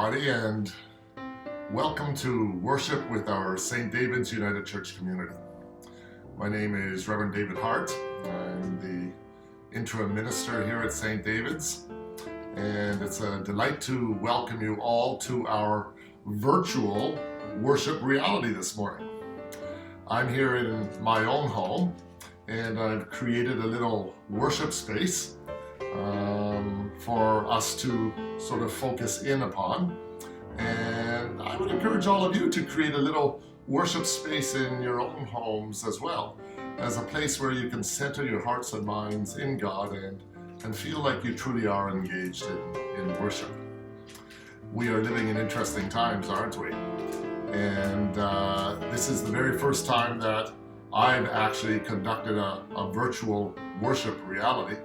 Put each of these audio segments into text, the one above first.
everybody, and welcome to worship with our St. David's United Church community. My name is Reverend David Hart. I'm the interim minister here at St. David's, and it's a delight to welcome you all to our virtual worship reality this morning. I'm here in my own home, and I've created a little worship space for us to sort of focus in upon. And I would encourage all of you to create a little worship space in your own homes as well, as a place where you can center your hearts and minds in God and feel like you truly are engaged in worship. We are living in interesting times, aren't we? And this is the very first time that I've actually conducted a virtual worship reality.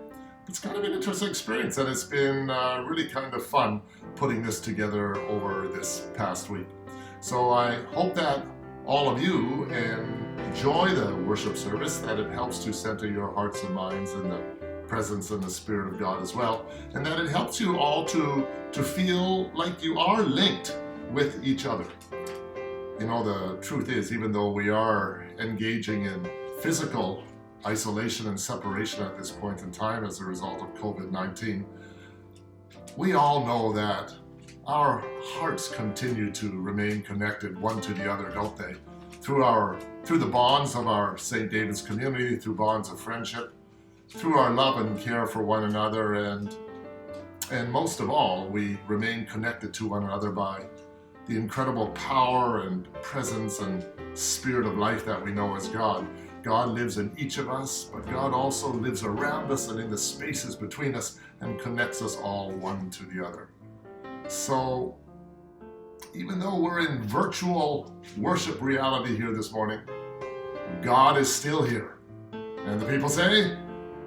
It's kind of an interesting experience, and it's been really kind of fun putting this together over this past week. So I hope that all of you enjoy the worship service, that it helps to center your hearts and minds in the presence and the Spirit of God as well, and that it helps you all to feel like you are linked with each other. You know, the truth is, even though we are engaging in physical isolation and separation at this point in time as a result of COVID-19, we all know that our hearts continue to remain connected one to the other, don't they? Through the bonds of our St. David's community, through bonds of friendship, through our love and care for one another, and most of all, we remain connected to one another by the incredible power and presence and spirit of life that we know as God. God lives in each of us, but God also lives around us and in the spaces between us and connects us all one to the other. So, even though we're in virtual worship reality here this morning, God is still here. And the people say,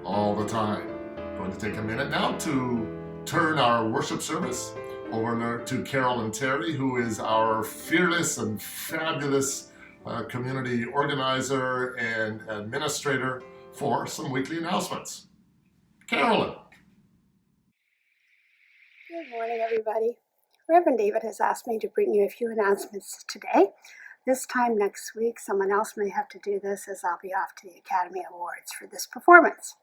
all the time. I'm going to take a minute now to turn our worship service over to Carol and Terry, who is our fearless and fabulous community organizer and administrator, for some weekly announcements. Carolyn. Good morning, everybody. Reverend David has asked me to bring you a few announcements today. This time next week, someone else may have to do this, as I'll be off to the Academy Awards for this performance.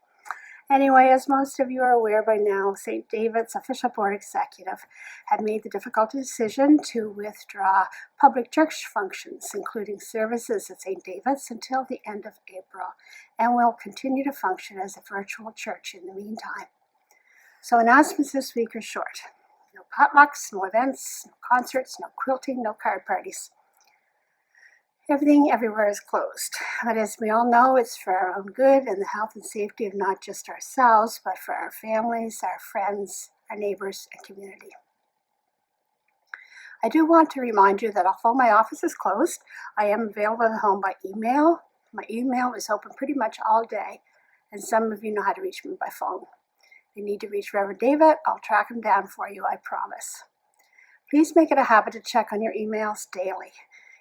Anyway, as most of you are aware by now, St. David's official board executive had made the difficult decision to withdraw public church functions, including services at St. David's, until the end of April, and will continue to function as a virtual church in the meantime. So announcements this week are short. No potlucks, no events, no concerts, no quilting, no card parties. Everything everywhere is closed, but as we all know, it's for our own good and the health and safety of not just ourselves, but for our families, our friends, our neighbors, and community. I do want to remind you that although my office is closed, I am available at home by email. My email is open pretty much all day, and some of you know how to reach me by phone. If you need to reach Reverend David, I'll track him down for you, I promise. Please make it a habit to check on your emails daily.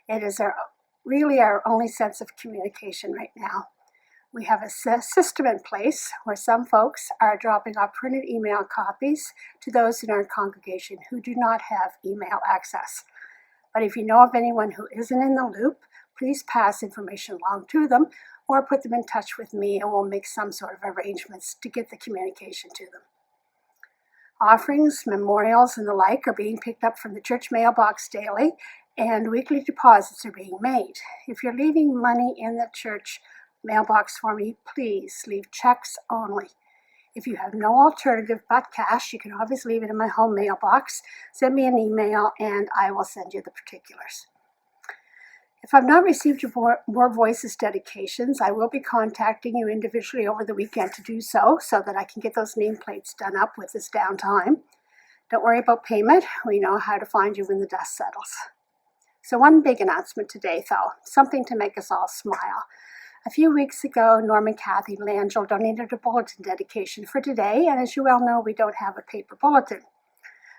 It is really our only sense of communication right now. We have a system in place where some folks are dropping off printed email copies to those in our congregation who do not have email access. But if you know of anyone who isn't in the loop, please pass information along to them or put them in touch with me, and we'll make some sort of arrangements to get the communication to them. Offerings, memorials, and the like are being picked up from the church mailbox daily, and weekly deposits are being made. If you're leaving money in the church mailbox for me, please leave checks only. If you have no alternative but cash, you can always leave it in my home mailbox. Send me an email and I will send you the particulars. If I've not received your More Voices dedications, I will be contacting you individually over the weekend to do so that I can get those nameplates done up with this downtime. Don't worry about payment. We know how to find you when the dust settles. So one big announcement today, though, something to make us all smile. A few weeks ago, Norm and Kathy Langell donated a bulletin dedication for today, and as you well know, we don't have a paper bulletin.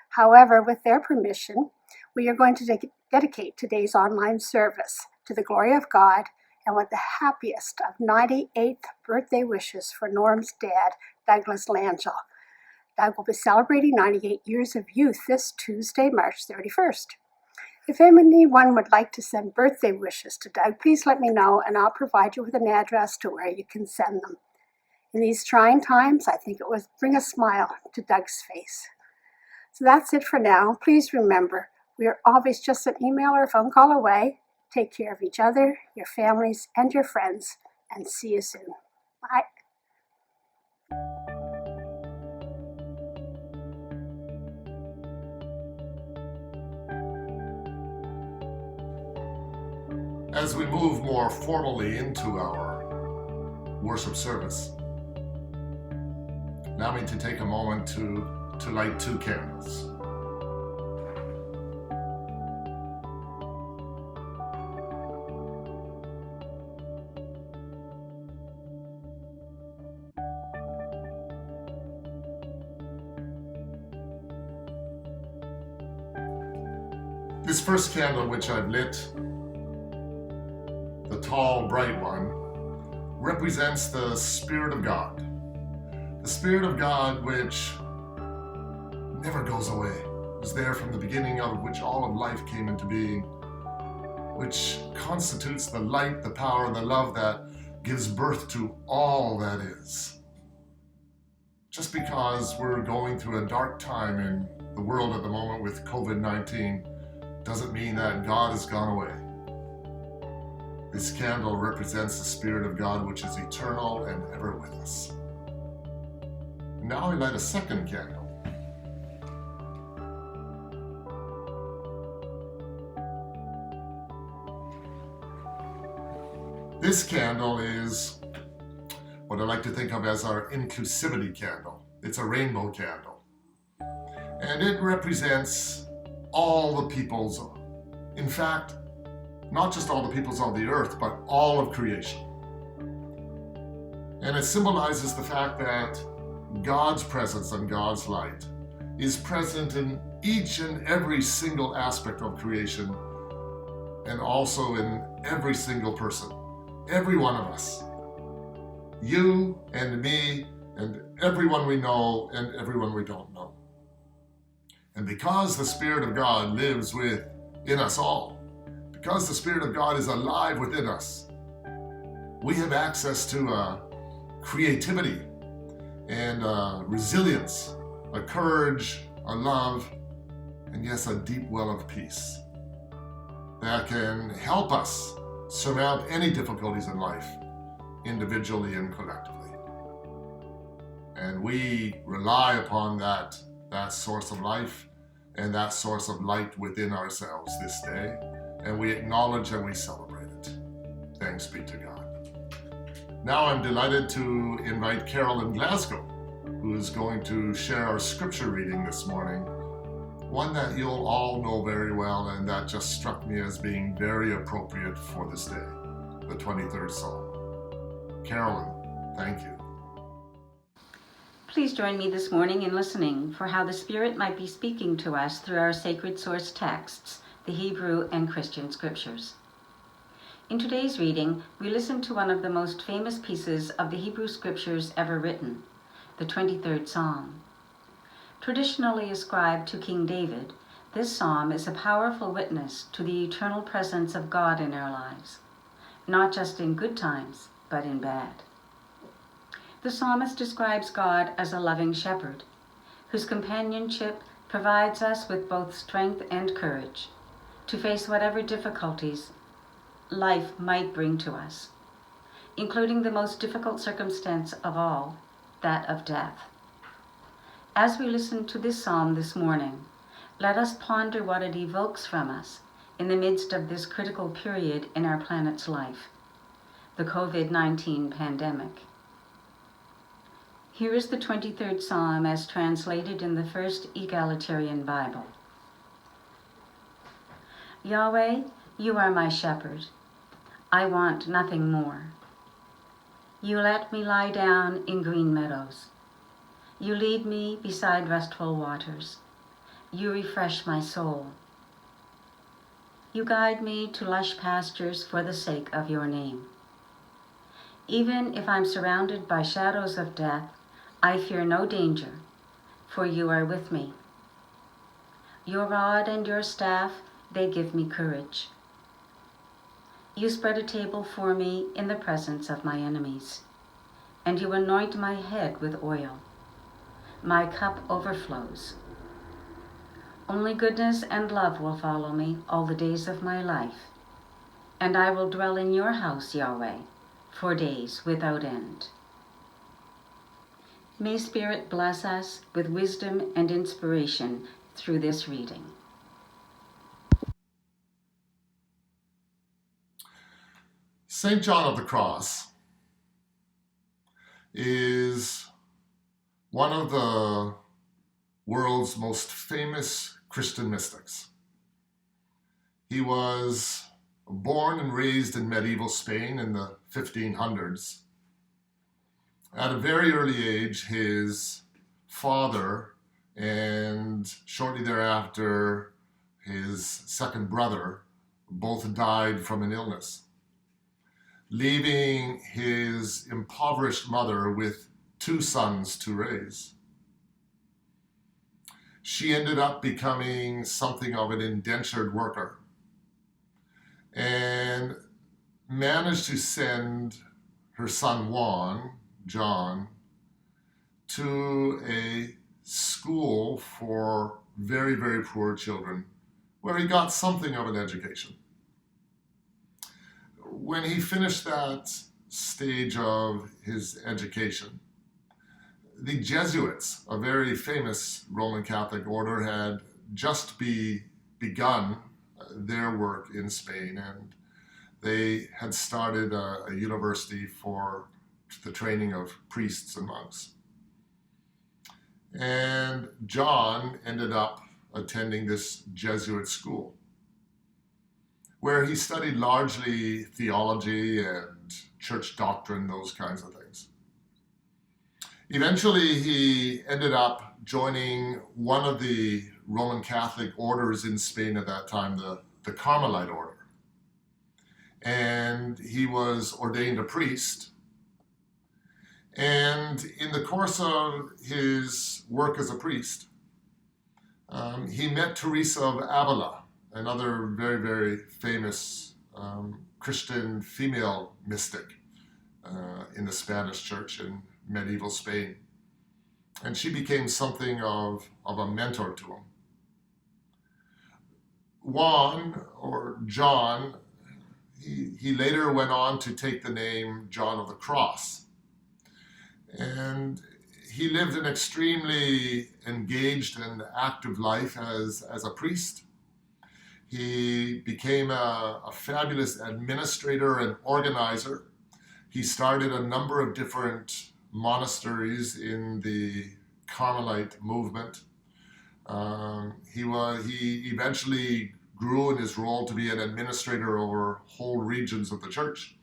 However, with their permission, we are going to dedicate today's online service to the glory of God and with the happiest of 98th birthday wishes for Norm's dad, Douglas Langell. Doug will be celebrating 98 years of youth this Tuesday, March 31st. If anyone would like to send birthday wishes to Doug, please let me know and I'll provide you with an address to where you can send them. In these trying times, I think it would bring a smile to Doug's face. So that's it for now. Please remember, we are always just an email or a phone call away. Take care of each other, your families, and your friends, and see you soon. Bye. As we move more formally into our worship service, allow me to take a moment to light 2 candles. This first candle which I've lit, the tall, bright one, represents the Spirit of God. The Spirit of God which never goes away, was there from the beginning out of which all of life came into being, which constitutes the light, the power, and the love that gives birth to all that is. Just because we're going through a dark time in the world at the moment with COVID-19 doesn't mean that God has gone away. This candle represents the Spirit of God, which is eternal and ever with us. Now I light a second candle. This candle is what I like to think of as our inclusivity candle. It's a rainbow candle. And it represents all the peoples, in fact, not just all the peoples on the earth, but all of creation. And it symbolizes the fact that God's presence and God's light is present in each and every single aspect of creation, and also in every single person. Every one of us, you and me and everyone we know and everyone we don't know. And because the Spirit of God lives within us all, because the Spirit of God is alive within us, we have access to creativity and resilience, a courage, a love, and yes, a deep well of peace that can help us surmount any difficulties in life, individually and collectively. And we rely upon that source of life and that source of light within ourselves this day, and we acknowledge and we celebrate it. Thanks be to God. Now I'm delighted to invite Carol in Glasgow, who is going to share our scripture reading this morning, one that you'll all know very well and that just struck me as being very appropriate for this day, the 23rd Psalm. Carolyn, thank you. Please join me this morning in listening for how the Spirit might be speaking to us through our sacred source texts, the Hebrew and Christian scriptures. In today's reading, we listen to one of the most famous pieces of the Hebrew scriptures ever written, the 23rd Psalm. Traditionally ascribed to King David, this psalm is a powerful witness to the eternal presence of God in our lives, not just in good times, but in bad. The psalmist describes God as a loving shepherd, whose companionship provides us with both strength and courage to face whatever difficulties life might bring to us, including the most difficult circumstance of all, that of death. As we listen to this psalm this morning, let us ponder what it evokes from us in the midst of this critical period in our planet's life, the COVID-19 pandemic. Here is the 23rd Psalm as translated in the First Egalitarian Bible. Yahweh, you are my shepherd. I want nothing more. You let me lie down in green meadows. You lead me beside restful waters. You refresh my soul. You guide me to lush pastures for the sake of your name. Even if I'm surrounded by shadows of death, I fear no danger, for you are with me. Your rod and your staff, they give me courage. You spread a table for me in the presence of my enemies, and you anoint my head with oil. My cup overflows. Only goodness and love will follow me all the days of my life, and I will dwell in your house, Yahweh, for days without end. May Spirit bless us with wisdom and inspiration through this reading. St. John of the Cross is one of the world's most famous Christian mystics. He was born and raised in medieval Spain in the 1500s. At a very early age, his father and shortly thereafter his second brother both died from an illness, leaving his impoverished mother with 2 sons to raise. She ended up becoming something of an indentured worker and managed to send her son John, to a school for very, very poor children where he got something of an education. When he finished that stage of his education, the Jesuits, a very famous Roman Catholic order, had just begun their work in Spain, and they had started a university for the training of priests and monks. And John ended up attending this Jesuit school, where he studied largely theology and church doctrine, those kinds of things. Eventually, he ended up joining one of the Roman Catholic orders in Spain at that time, the Carmelite order. And he was ordained a priest. And in the course of his work as a priest, he met Teresa of Avila, another very, very famous Christian female mystic in the Spanish church in medieval Spain. And she became something of a mentor to him. John, he later went on to take the name John of the Cross. And he lived an extremely engaged and active life as a priest. He became a fabulous administrator and organizer. He started a number of different monasteries in the Carmelite movement. He eventually grew in his role to be an administrator over whole regions of the church.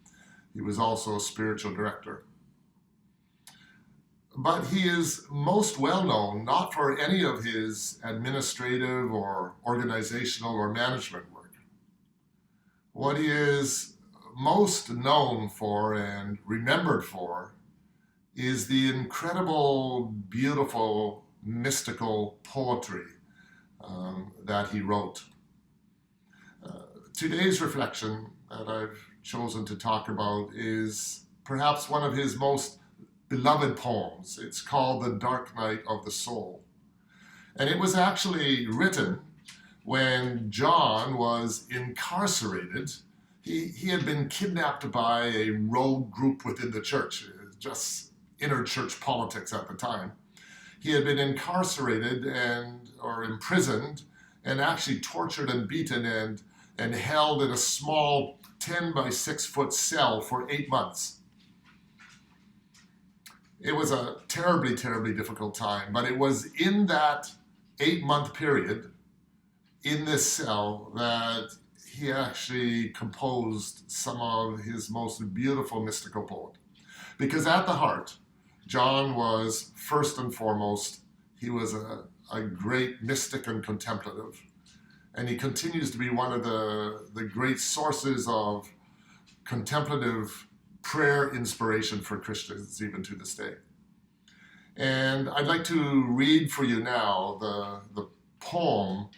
He was also a spiritual director. But he is most well known not for any of his administrative or organizational or management work. What he is most known for and remembered for is the incredible, beautiful, mystical poetry that he wrote. Today's reflection that I've chosen to talk about is perhaps one of his most beloved poems. It's called The Dark Night of the Soul. And it was actually written when John was incarcerated. He had been kidnapped by a rogue group within the church, just inner church politics at the time. He had been incarcerated or imprisoned and actually tortured and beaten and held in a small 10 by 6 foot cell for 8 months. It was a terribly, terribly difficult time, but it was in that 8-month period in this cell that he actually composed some of his most beautiful mystical poetry. Because at the heart, John was first and foremost, he was a great mystic and contemplative. And he continues to be one of the great sources of contemplative prayer inspiration for Christians even to this day. And I'd like to read for you now the poem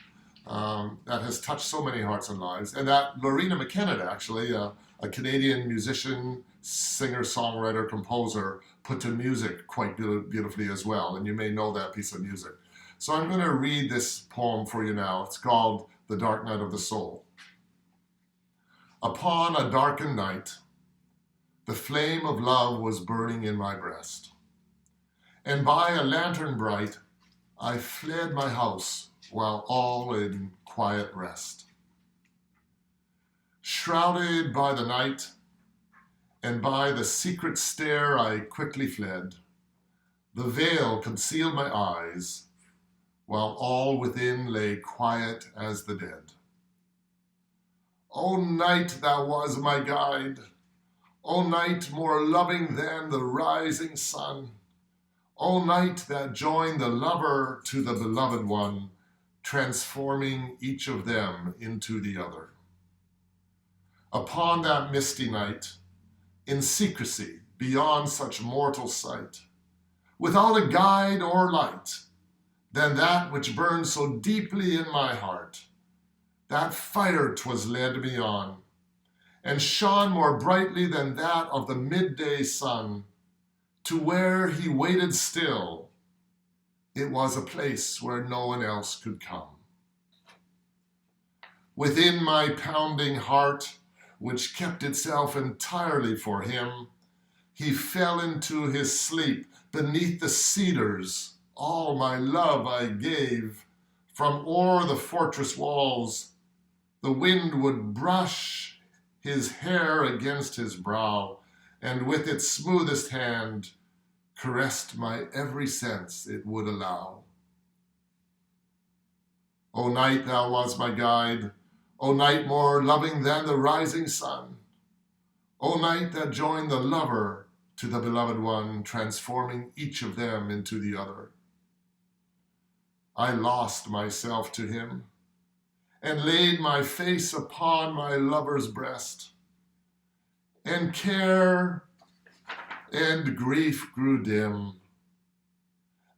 that has touched so many hearts and lives, and that Lorena McKenna, actually, a Canadian musician, singer, songwriter, composer, put to music quite beautifully as well, and you may know that piece of music. So I'm going to read this poem for you now. It's called The Dark Night of the Soul. Upon a darkened night, the flame of love was burning in my breast, and by a lantern bright, I fled my house while all in quiet rest. Shrouded by the night, and by the secret stair I quickly fled. The veil concealed my eyes, while all within lay quiet as the dead. O night, thou was my guide. O night, more loving than the rising sun. O night that joined the lover to the beloved one, transforming each of them into the other. Upon that misty night, in secrecy beyond such mortal sight, without a guide or light, than that which burned so deeply in my heart, that fire 'twas led me on, and shone more brightly than that of the midday sun, to where he waited still. It was a place where no one else could come. Within my pounding heart, which kept itself entirely for him, he fell into his sleep beneath the cedars. All my love I gave. From o'er the fortress walls, the wind would brush his hair against his brow, and with its smoothest hand caressed my every sense it would allow. O night, thou was my guide. O night, more loving than the rising sun. O night that joined the lover to the beloved one, transforming each of them into the other. I lost myself to him, and laid my face upon my lover's breast, and care and grief grew dim,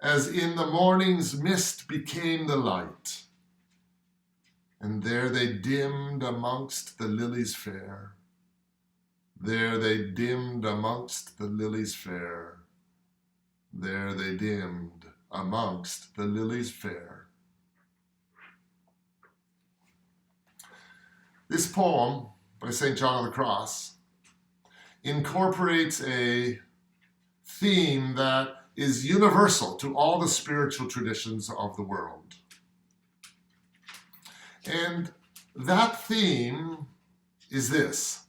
as in the morning's mist became the light, and there they dimmed amongst the lilies fair. There they dimmed amongst the lilies fair. There they dimmed amongst the lilies fair. This poem by St. John of the Cross incorporates a theme that is universal to all the spiritual traditions of the world. And that theme is this,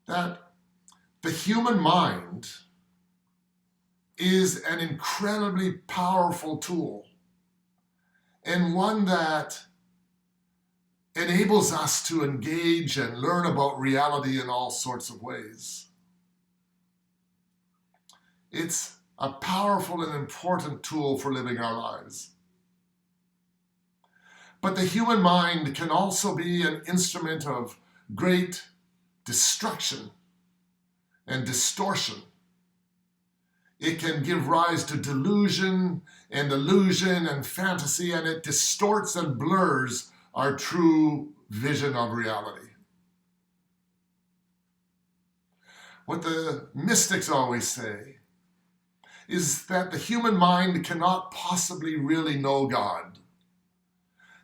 that the human mind is an incredibly powerful tool, and one that enables us to engage and learn about reality in all sorts of ways. It's a powerful and important tool for living our lives. But the human mind can also be an instrument of great destruction and distortion. It can give rise to delusion and illusion and fantasy, and it distorts and blurs our true vision of reality. What the mystics always say is that the human mind cannot possibly really know God.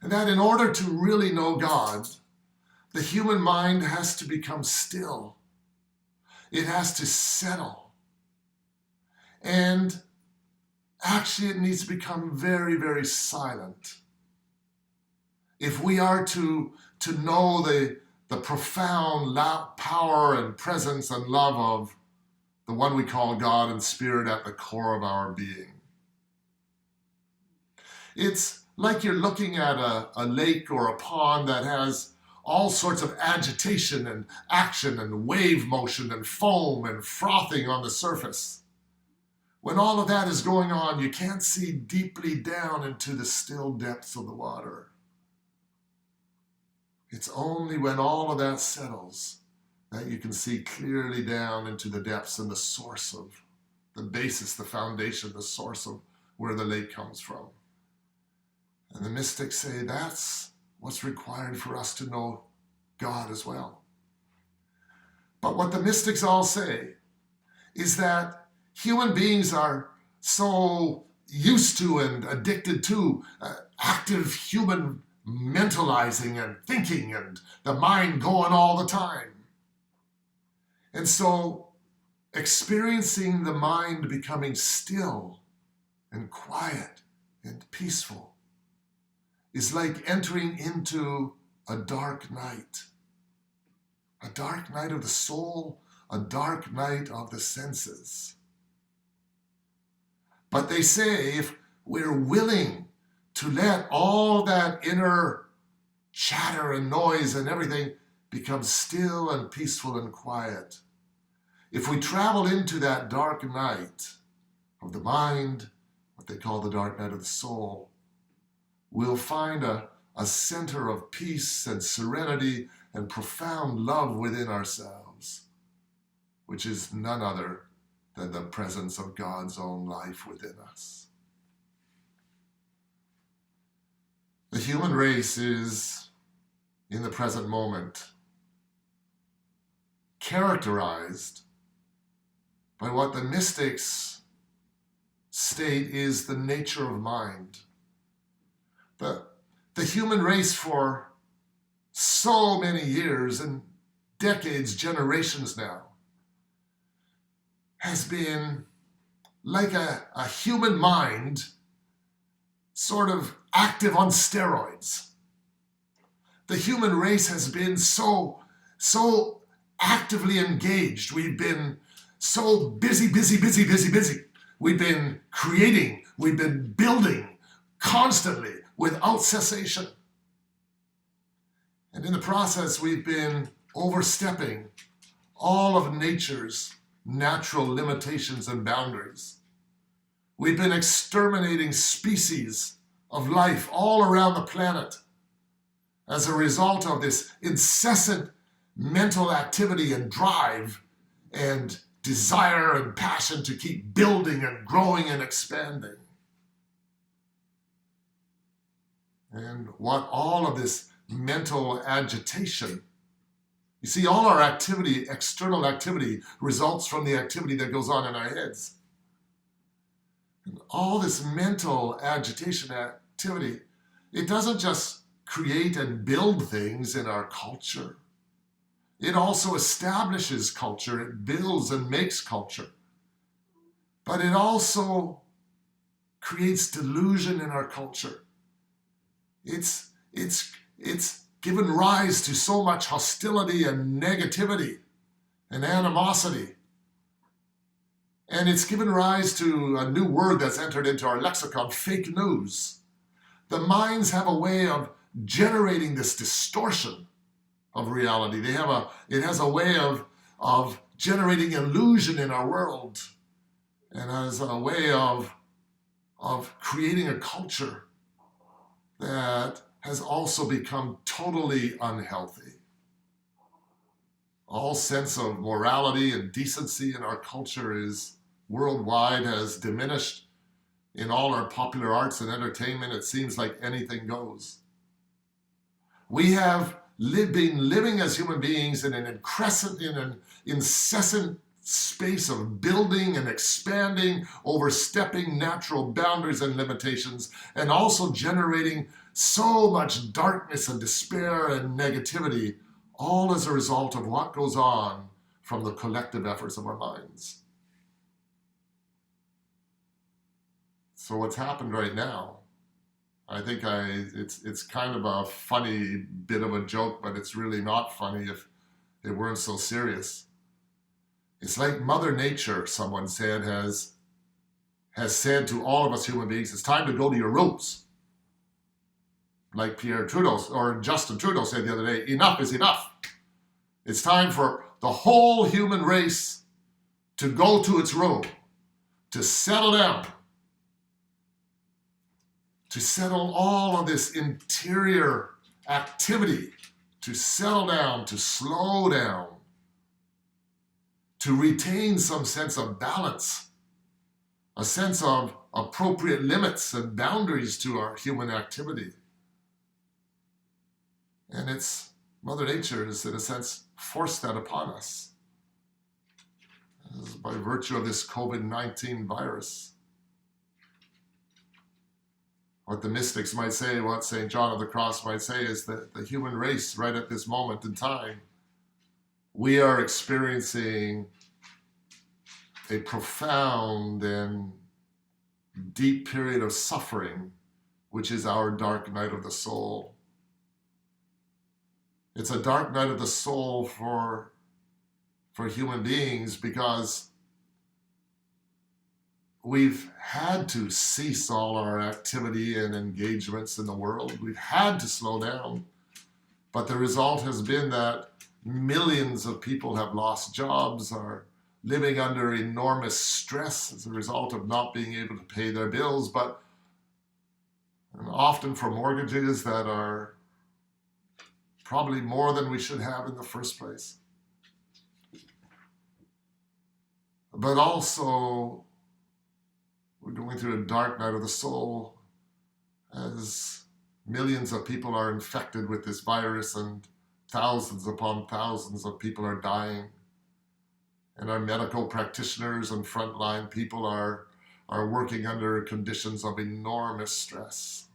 And that in order to really know God, the human mind has to become still. It has to settle. And actually, it needs to become very, very silent. If we are to know the profound power and presence and love of the one we call God and Spirit at the core of our being. It's like you're looking at a lake or a pond that has all sorts of agitation and action and wave motion and foam and frothing on the surface. When all of that is going on, you can't see deeply down into the still depths of the water. It's only when all of that settles that you can see clearly down into the depths and the source of the basis, the foundation, the source of where the lake comes from. And the mystics say that's what's required for us to know God as well. But what the mystics all say is that human beings are so used to and addicted to active human mentalizing and thinking and the mind going all the time. And so experiencing the mind becoming still and quiet and peaceful is like entering into a dark night of the soul, a dark night of the senses. But they say if we're willing to let all that inner chatter and noise and everything become still and peaceful and quiet, if we travel into that dark night of the mind, what they call the dark night of the soul, we'll find a center of peace and serenity and profound love within ourselves, which is none other than the presence of God's own life within us. The human race is, in the present moment, characterized by what the mystics state is the nature of mind. The human race for so many years and decades, generations now, has been like a human mind sort of active on steroids. The human race has been so actively engaged. We've been so busy. We've been creating, we've been building constantly without cessation. And in the process, we've been overstepping all of nature's natural limitations and boundaries. We've been exterminating species of life all around the planet as a result of this incessant mental activity and drive and desire and passion to keep building and growing and expanding. And what all of this mental agitation, you see, all our activity, external activity, results from the activity that goes on in our heads. And all this mental agitation activity, it doesn't just create and build things in our culture. It also establishes culture, it builds and makes culture. But it also creates delusion in our culture. It's given rise to so much hostility and negativity and animosity. And it's given rise to a new word that's entered into our lexicon, fake news. The minds have a way of generating this distortion of reality. It has a way of generating illusion in our world, and has a way of creating a culture that has also become totally unhealthy. All sense of morality and decency in our culture is worldwide, has diminished. In all our popular arts and entertainment, it seems like anything goes. We have been living as human beings in an incessant space of building and expanding, overstepping natural boundaries and limitations, and also generating so much darkness and despair and negativity, all as a result of what goes on from the collective efforts of our minds. So what's happened right now, I think it's kind of a funny bit of a joke, but it's really not funny if it weren't so serious. It's like Mother Nature, someone said, has said to all of us human beings, it's time to go to your roots. Like Pierre Trudeau, or Justin Trudeau said the other day, enough is enough. It's time for the whole human race to go to its room, to settle down, to settle all of this interior activity, to settle down, to slow down, to retain some sense of balance a sense of appropriate limits and boundaries to our human activity. And it's Mother Nature has, in a sense, forced that upon us. This is by virtue of this COVID-19 virus. What the mystics might say, what St. John of the Cross might say, is that the human race, right at this moment in time, we are experiencing a profound and deep period of suffering, which is our dark night of the soul. It's a dark night of the soul for human beings because we've had to cease all our activity and engagements in the world. We've had to slow down. But the result has been that millions of people have lost jobs, are living under enormous stress as a result of not being able to pay their bills, but often for mortgages that are probably more than we should have in the first place. But also, we're going through a dark night of the soul as millions of people are infected with this virus and thousands upon thousands of people are dying. And our medical practitioners and frontline people are working under conditions of enormous stress.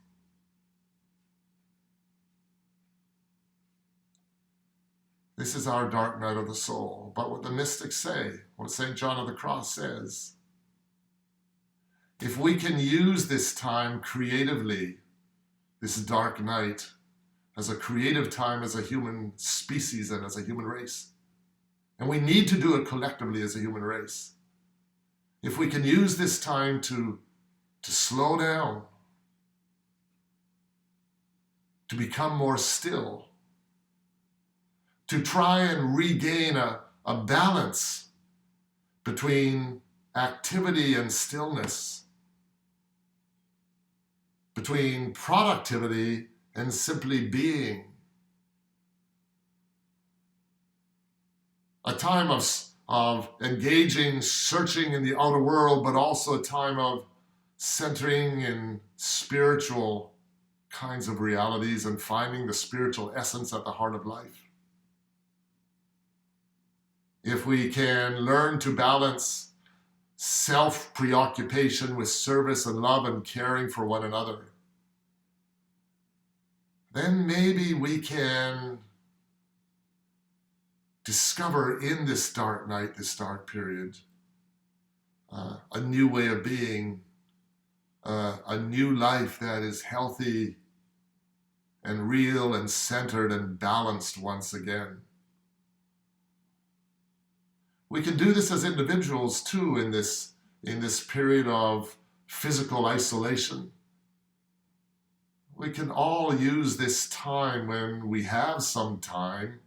This is our dark night of the soul. But what the mystics say, what St. John of the Cross says, if we can use this time creatively, this dark night, as a creative time as a human species and as a human race, and we need to do it collectively as a human race, if we can use this time to slow down, to become more still, to try and regain a balance between activity and stillness, between productivity and simply being. A time of engaging, searching in the outer world, but also a time of centering in spiritual kinds of realities and finding the spiritual essence at the heart of life. If we can learn to balance self-preoccupation with service and love and caring for one another, then maybe we can discover in this dark night, this dark period, a new way of being, a new life that is healthy and real and centered and balanced once again. We can do this as individuals too in this period of physical isolation. We can all use this time when we have some time.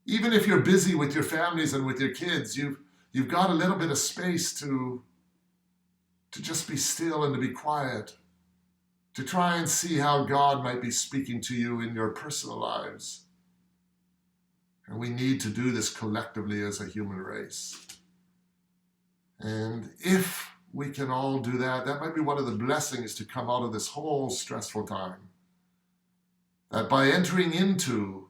Even if you're busy with your families and with your kids, you've got a little bit of space to just be still and to be quiet, to try and see how God might be speaking to you in your personal lives. And we need to do this collectively as a human race. And if we can all do that, that might be one of the blessings to come out of this whole stressful time. That by entering into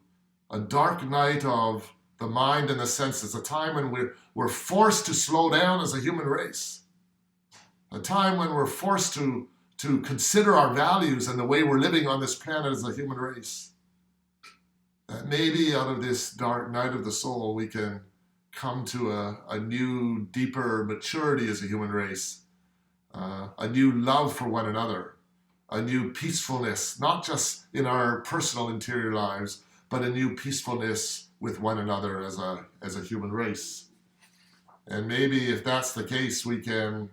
a dark night of the mind and the senses, a time when we're forced to slow down as a human race, a time when we're forced to consider our values and the way we're living on this planet as a human race, that maybe out of this dark night of the soul we can come to a new, deeper maturity as a human race, a new love for one another, a new peacefulness, not just in our personal interior lives, but a new peacefulness with one another as a human race. And maybe if that's the case, we can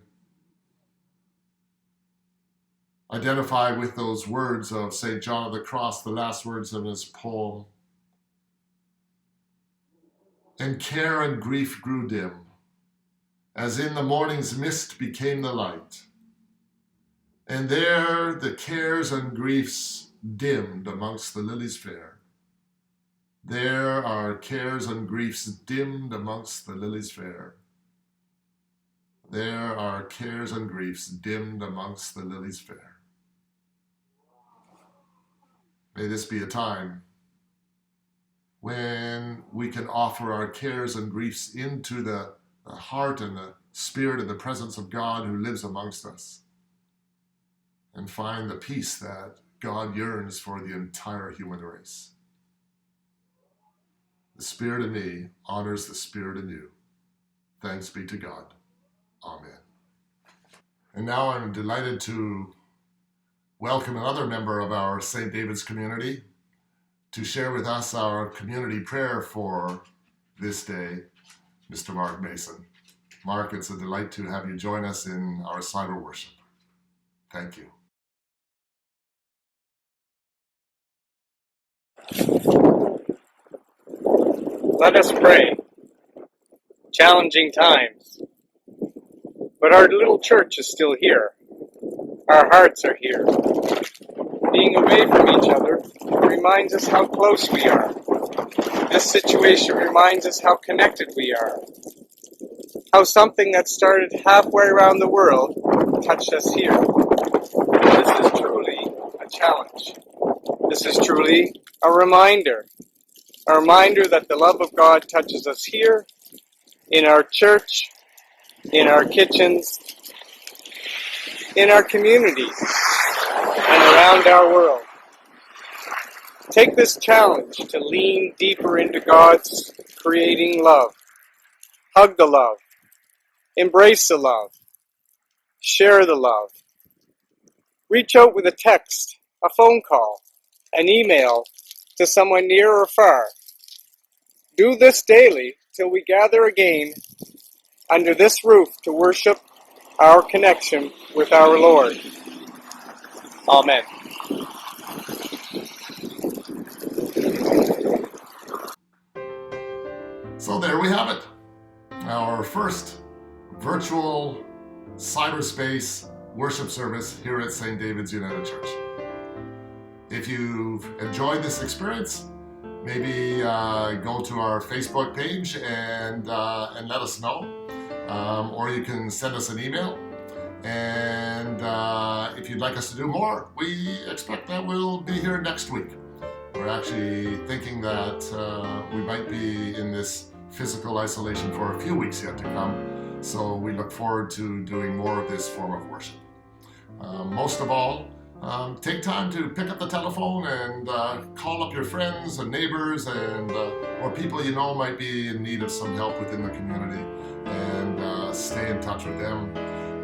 identify with those words of St. John of the Cross, the last words of his poem. And care and grief grew dim, as in the morning's mist became the light. And there the cares and griefs dimmed amongst the lilies fair. There are cares and griefs dimmed amongst the lilies fair. There are cares and griefs dimmed amongst the lilies fair. May this be a time when we can offer our cares and griefs into the heart and the spirit and the presence of God who lives amongst us, and find the peace that God yearns for the entire human race. The Spirit in me honors the Spirit in you. Thanks be to God. Amen. And now I'm delighted to welcome another member of our St. David's community to share with us our community prayer for this day, Mr. Mark Mason. Mark, it's a delight to have you join us in our cyber worship. Thank you. Let us pray. Challenging times. But our little church is still here. Our hearts are here. Being away from each other reminds us how close we are. This situation reminds us how connected we are. How something that started halfway around the world touched us here. This is truly a challenge. This is truly a reminder that the love of God touches us here, in our church, in our kitchens, in our communities, and around our world. Take this challenge to lean deeper into God's creating love. Hug the love. Embrace the love. Share the love. Reach out with a text, a phone call, an email to someone near or far. Do this daily till we gather again under this roof to worship our connection with our Lord. Amen. So there we have it. Our first virtual cyberspace worship service here at St. David's United Church. If you've enjoyed this experience, maybe go to our Facebook page and let us know. Or you can send us an email. And if you'd like us to do more, we expect that we'll be here next week. We're actually thinking that we might be in this physical isolation for a few weeks yet to come. So we look forward to doing more of this form of worship. Most of all, take time to pick up the telephone and call up your friends and neighbors and or people you know might be in need of some help within the community, and stay in touch with them.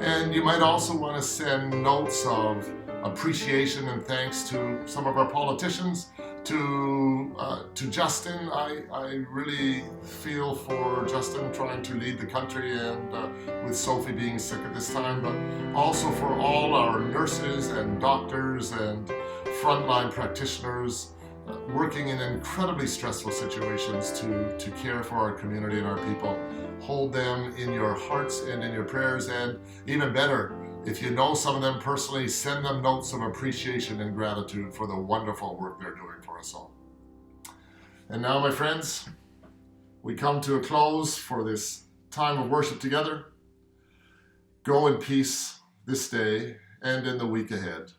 And you might also want to send notes of appreciation and thanks to some of our politicians. To Justin, I really feel for Justin trying to lead the country, and with Sophie being sick at this time, but also for all our nurses and doctors and frontline practitioners working in incredibly stressful situations to care for our community and our people. Hold them in your hearts and in your prayers, and even better, if you know some of them personally, send them notes of appreciation and gratitude for the wonderful work they're doing for us all. And now, my friends, we come to a close for this time of worship together. Go in peace this day and in the week ahead.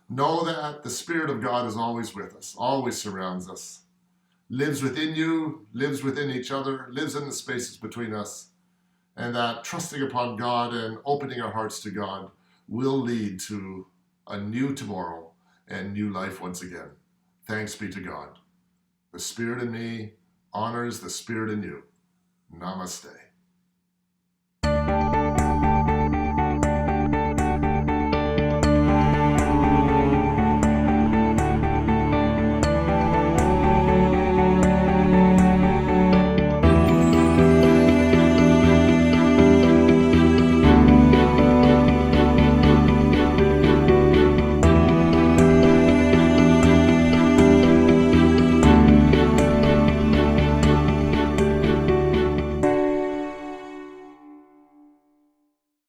Know that the Spirit of God is always with us, always surrounds us, lives within you, lives within each other, lives in the spaces between us, and that trusting upon God and opening our hearts to God will lead to a new tomorrow and new life once again. Thanks be to God. The Spirit in me honors the Spirit in you. Namaste.